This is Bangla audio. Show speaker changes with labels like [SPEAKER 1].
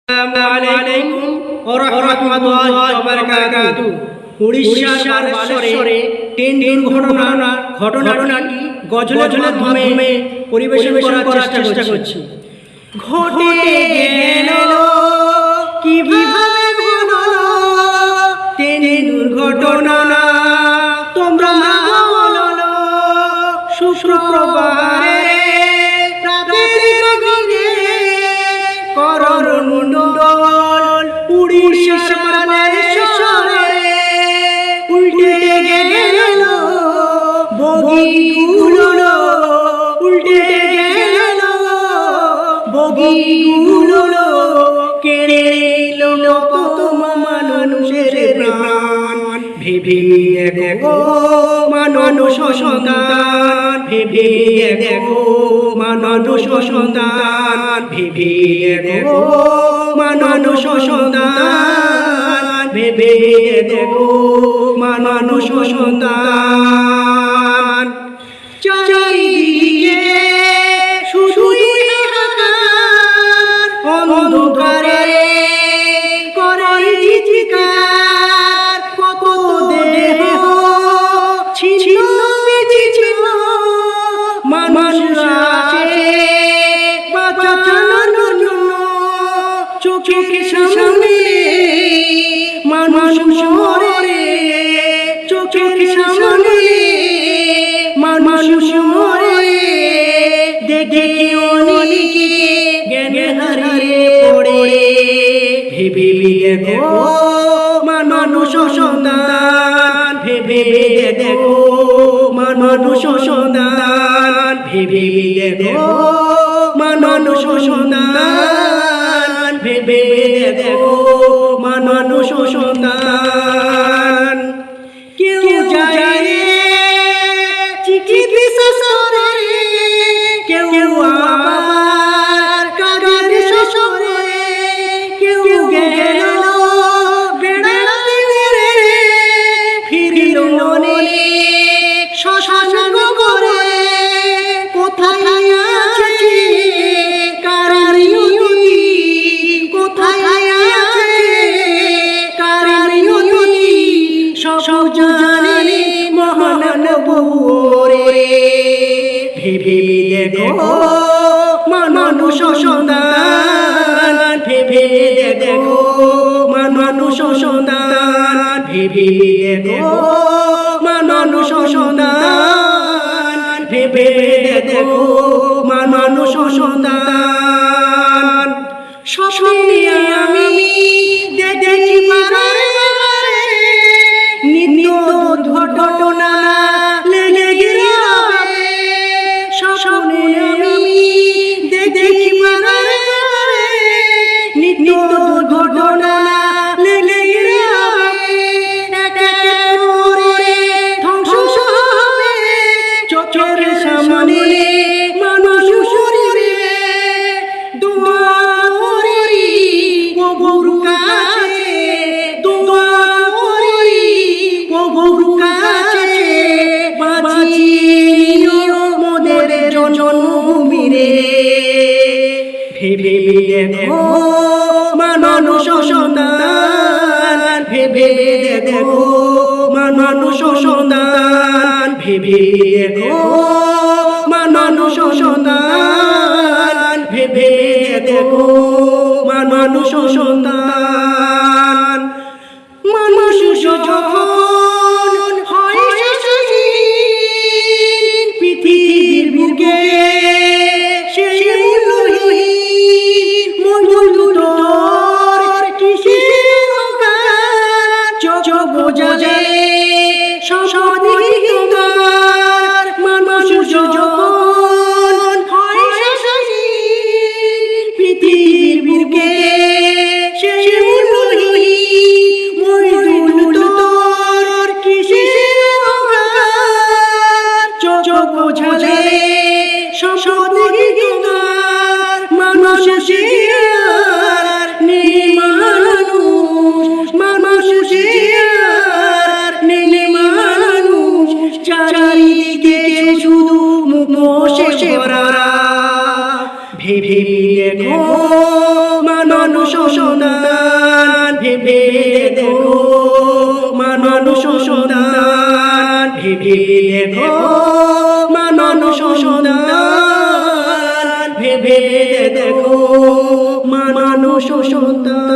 [SPEAKER 1] আসসালামু আলাইকুম ওয়া রাহমাতুল্লাহি ওয়া বারাকাতুহু। উড়িষ্যার বালেশ্বরে ট্রেন ঘটনাটি গজলের মাধ্যমে পরিবেশন করার চেষ্টা করছি। ঘটে গেল কিভাবে হলো ট্রেন দুর্ঘটনা, তোমরা বলো। শুক্রবারে রাতের গভীরে করমণ্ডল উড়িষ্যার বালেশ্বরে উল্টে গেল বগিগুলো, উল্টে গেল বগিগুলো, কেড়ে নিল কত মানুষের প্রাণ। ভেবে দেখো মানুষ সন্তান, ভেবে দেখো মানুষ সন্তান, ভেবে দেখো মানুষ সন্তান, ভেবে দেখো মানুষ সন্তান। চারিদিকে শুধুই হাহাকার, অন্ধকারে করে চিৎকার, কত দেহ ছিন্ন বিচ্ছিন্ন, মানুষ আসে বাঁচানোর জন্য। চোখের সামনে মানুষ মরে, চোখের সামনে মানুষ মরে, দেখে অনেকে জ্ঞান হারিয়ে পড়ে। ভেবে দেখো মানুষ সন্তান, ভেবে দেখো মানুষ সন্তান, ভেবে দেখো মানুষ সন্তান, ভেবে দেখো মানুষ সন্তান। কেউ যায় চিকিৎসা করে, কেউ আবার কাজের শ্বশুরে, কেউ গেল বেড়াতে রে, ফিরিল মনে শ্মশান করে। কোথায় আছে কার নিয়তি, কোথায় আছে কার নিয়তি, সব জানে মহান বউরে। ভেবে দেখো মানুষ সন্তান, ভেবে দেখো মানুষ সন্তান, ভেবে দেখো মানুষ সন্তান, ভেবে দেখো মানুষ সন্তান। স্বপ্নে আমি দেখি বারে বারে নিত্য দুর্ঘটনা লেগে গেছে। স্বপ্নে আমি দেখি বারে বারে নিত্য দুর্ঘটনা লেগে গেছে। এক এক করে ধ্বংস হবে চোখের সামনে মানুষ শরীরে। দোয়া করি প্রভুর কাছে, দোয়া করি প্রভুর কাছে, বাঁচিও মোদের জন্মভূমিরে। ভেবে দেখো মানুষ সন্তান, ভেবে দেখো মানুষ সন্তান, ভেবে দেখো মানুষ সন্তান, ভেবে দেখো মানুষ সন্তান। মানুষ যখন হয় শেষহীন পৃথিবীর বুকে, সেই মূল্যহীন মূল্যর কিসের অহংকার। চোখ বোঝালে সদিক তোমার, মানুষ যখন হয় শেষহীন পৃথিবীর বুকে, ভেবে দেখো মানুষ সন্তান, ভেবে দেখো মানুষ সন্তান, ভেবে দেখো মানুষ সন্তান।